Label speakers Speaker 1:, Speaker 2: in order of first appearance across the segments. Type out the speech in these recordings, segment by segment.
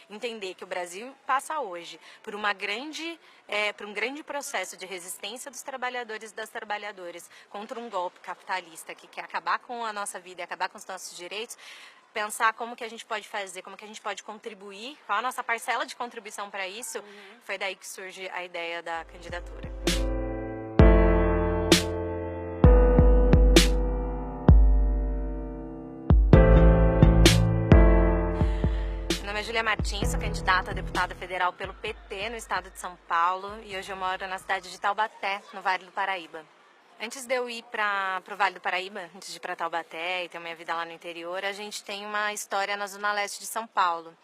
Speaker 1: entender que o Brasil passa hoje por por um grande processo de resistência dos trabalhadores e das trabalhadoras contra um golpe capitalista que quer acabar com a nossa vida e acabar com os nossos direitos, pensar como que a gente pode fazer, como que a gente pode contribuir, qual a nossa parcela de contribuição para isso, foi daí que surge a ideia da candidatura. Meu nome é Júlia Martins, sou candidata a deputada federal pelo PT no estado de São Paulo e hoje eu moro na cidade de Taubaté, no Vale do Paraíba. Antes de eu ir para o Vale do Paraíba, antes de ir para Taubaté e ter minha vida lá no interior, a gente tem uma história na Zona Leste de São Paulo.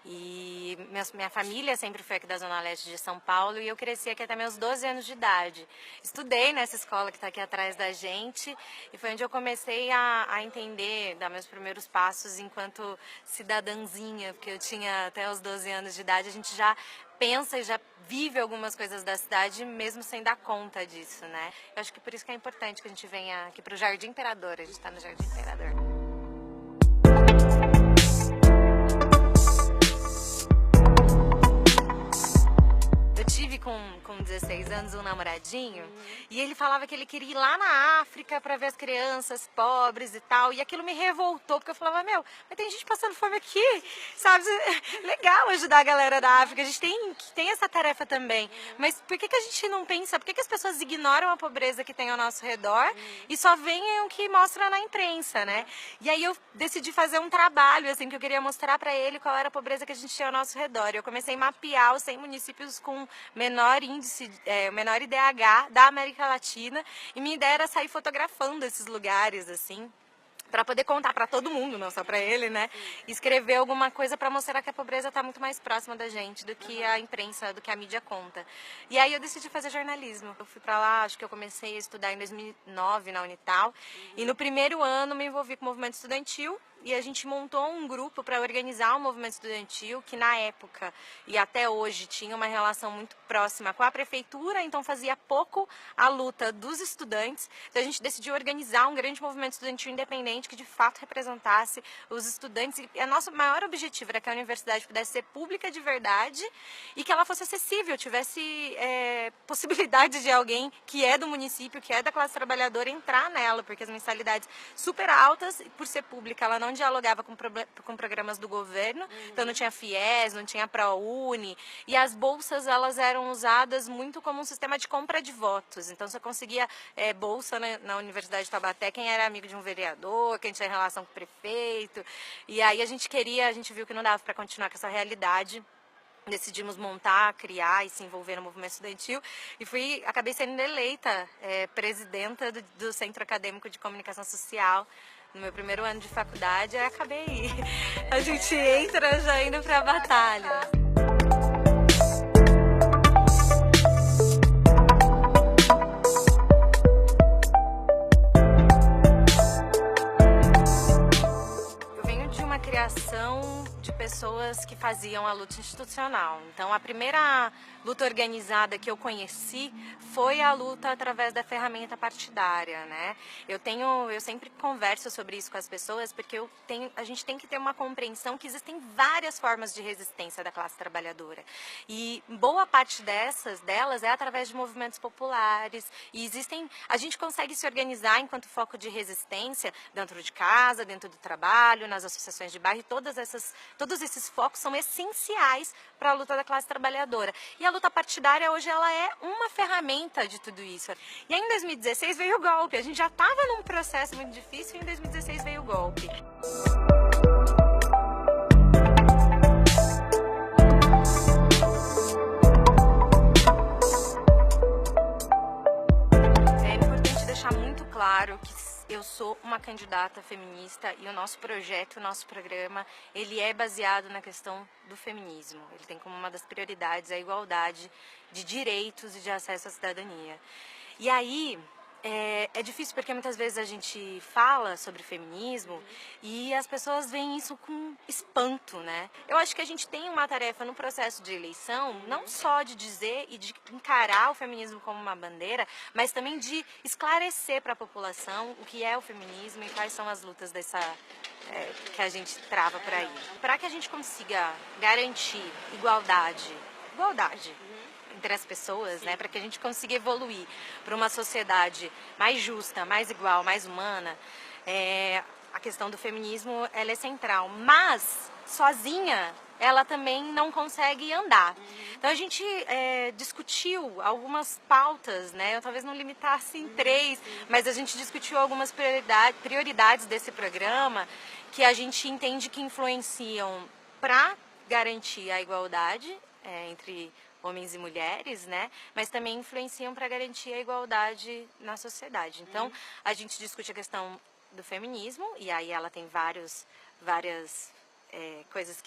Speaker 1: E minha família sempre foi aqui da Zona Leste de São Paulo e eu cresci aqui até meus 12 anos de idade. Estudei nessa escola que está aqui atrás da gente e foi onde eu comecei a entender, dar meus primeiros passos enquanto cidadãzinha, porque eu tinha até os 12 anos de idade, a gente já pensa e já vive algumas coisas da cidade mesmo sem dar conta disso, né? Eu acho que por isso que é importante que a gente venha aqui para o Jardim Imperador, a gente está no Jardim Imperador. Tive com 16 anos um namoradinho e ele falava que ele queria ir lá na África para ver as crianças pobres e tal, e aquilo me revoltou, porque eu falava, meu, mas tem gente passando fome aqui, sabe? Legal ajudar a galera da África, a gente tem essa tarefa também, mas por que a gente não pensa, por que as pessoas ignoram a pobreza que tem ao nosso redor e só veem o que mostra na imprensa, né? E aí eu decidi fazer um trabalho, assim, que eu queria mostrar para ele qual era a pobreza que a gente tinha ao nosso redor. Eu comecei a mapear os 100 municípios com menor índice, menor IDH da América Latina, e minha ideia era sair fotografando esses lugares, assim, para poder contar para todo mundo, não só para ele, né? E escrever alguma coisa para mostrar que a pobreza está muito mais próxima da gente do que a imprensa, do que a mídia conta. E aí eu decidi fazer jornalismo. Eu fui para lá, acho que eu comecei a estudar em 2009 na Unital, e no primeiro ano me envolvi com o movimento estudantil. E a gente montou um grupo para organizar o movimento estudantil, que na época e até hoje tinha uma relação muito próxima com a prefeitura, então fazia pouco a luta dos estudantes. Então a gente decidiu organizar um grande movimento estudantil independente que de fato representasse os estudantes. E o nosso maior objetivo era que a universidade pudesse ser pública de verdade e que ela fosse acessível, tivesse possibilidade de alguém que é do município, que é da classe trabalhadora, entrar nela, porque as mensalidades super altas, e por ser pública, ela não dialogava com programas do governo, então não tinha FIES, não tinha ProUni, e as bolsas elas eram usadas muito como um sistema de compra de votos. Então você conseguia bolsa na Universidade de Taubaté quem era amigo de um vereador, quem tinha relação com o prefeito, e aí a gente viu que não dava para continuar com essa realidade. Decidimos montar, criar e se envolver no movimento estudantil e acabei sendo eleita presidenta do Centro Acadêmico de Comunicação Social no meu primeiro ano de faculdade. Aí acabei a gente entra já indo para a batalha. Eu venho de uma criação de pessoas que faziam a luta institucional. Então, a primeira luta organizada que eu conheci foi a luta através da ferramenta partidária, né? Eu sempre converso sobre isso com as pessoas, porque a gente tem que ter uma compreensão que existem várias formas de resistência da classe trabalhadora. E boa parte delas é através de movimentos populares. E a gente consegue se organizar enquanto foco de resistência dentro de casa, dentro do trabalho, nas associações de bairro, e todos esses focos são essenciais para a luta da classe trabalhadora. E a luta partidária hoje ela é uma ferramenta de tudo isso. E aí em 2016 veio o golpe. A gente já estava num processo muito difícil e em 2016 veio o golpe. É importante deixar muito claro que eu sou uma candidata feminista e o nosso projeto, o nosso programa, ele é baseado na questão do feminismo. Ele tem como uma das prioridades a igualdade de direitos e de acesso à cidadania. E aí, é difícil porque muitas vezes a gente fala sobre feminismo e as pessoas veem isso com espanto, né? Eu acho que a gente tem uma tarefa no processo de eleição, não só de dizer e de encarar o feminismo como uma bandeira, mas também de esclarecer para a população o que é o feminismo e quais são as lutas que a gente trava por aí. Para que a gente consiga garantir igualdade entre as pessoas, né, para que a gente consiga evoluir para uma sociedade mais justa, mais igual, mais humana, a questão do feminismo ela é central, mas sozinha ela também não consegue andar. Então a gente discutiu algumas pautas, né? Eu talvez não limitasse em 3, mas a gente discutiu algumas prioridades desse programa que a gente entende que influenciam para garantir a igualdade entre homens e mulheres, né? Mas também influenciam para garantir a igualdade na sociedade. Então a gente discute a questão do feminismo, e aí ela tem várias coisas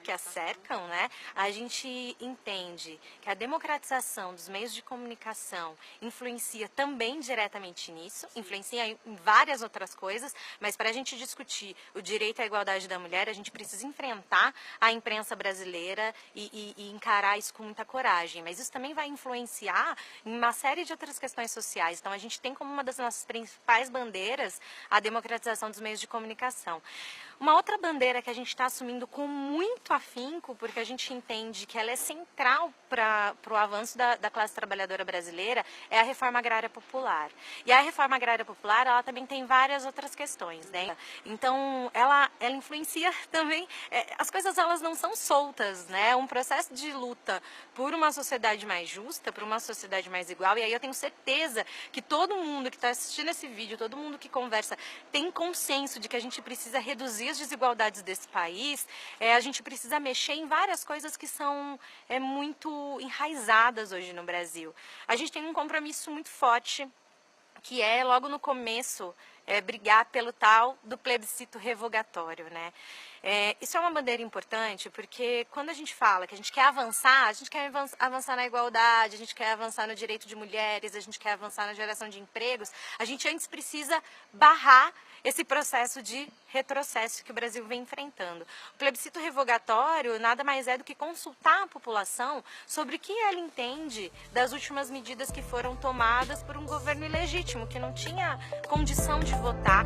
Speaker 1: que a cercam, né? A gente entende que a democratização dos meios de comunicação influencia também diretamente nisso, influencia em várias outras coisas, mas para a gente discutir o direito à igualdade da mulher, a gente precisa enfrentar a imprensa brasileira e encarar isso com muita coragem. Mas isso também vai influenciar em uma série de outras questões sociais. Então a gente tem como uma das nossas principais bandeiras a democratização dos meios de comunicação. Uma outra bandeira que a gente está assumindo com muito afinco, porque a gente entende que ela é central para o avanço da classe trabalhadora brasileira, é a reforma agrária popular. E a reforma agrária popular, ela também tem várias outras questões, né? Então, ela influencia também, as coisas elas não são soltas, né? Um processo de luta por uma sociedade mais justa, por uma sociedade mais igual, e aí eu tenho certeza que todo mundo que está assistindo esse vídeo, todo mundo que conversa, tem consenso de que a gente precisa reduzir as desigualdades desse país, a gente precisa mexer em várias coisas que são muito enraizadas hoje no Brasil. A gente tem um compromisso muito forte, que é logo no começo, brigar pelo tal do plebiscito revogatório, né? Isso é uma bandeira importante porque quando a gente fala que a gente quer avançar na igualdade, a gente quer avançar no direito de mulheres, a gente quer avançar na geração de empregos, a gente antes precisa barrar esse processo de retrocesso que o Brasil vem enfrentando. O plebiscito revogatório nada mais é do que consultar a população sobre o que ela entende das últimas medidas que foram tomadas por um governo ilegítimo, que não tinha condição de votar.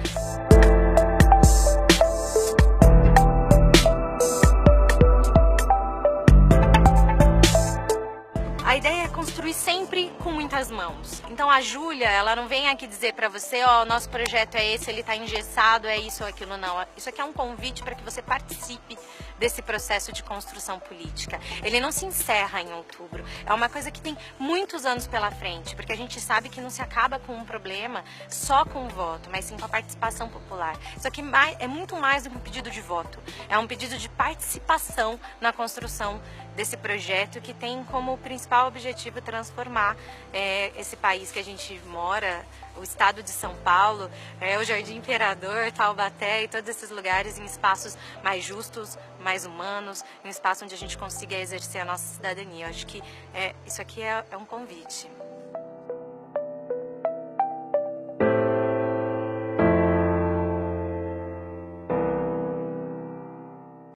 Speaker 1: A ideia é construir sempre com muitas mãos. Então a Júlia, ela não vem aqui dizer para você, ó, nosso projeto é esse, ele está engessado, é isso ou aquilo, não. Isso aqui é um convite para que você participe desse processo de construção política. Ele não se encerra em outubro. É uma coisa que tem muitos anos pela frente, porque a gente sabe que não se acaba com um problema só com o voto, mas sim com a participação popular. Isso aqui é muito mais do que um pedido de voto. É um pedido de participação na construção desse projeto que tem como principal objetivo transformar esse país que a gente mora, o estado de São Paulo, o Jardim Imperador, Taubaté e todos esses lugares em espaços mais justos, mais humanos, um espaço onde a gente consiga exercer a nossa cidadania. Eu acho que isso aqui é um convite.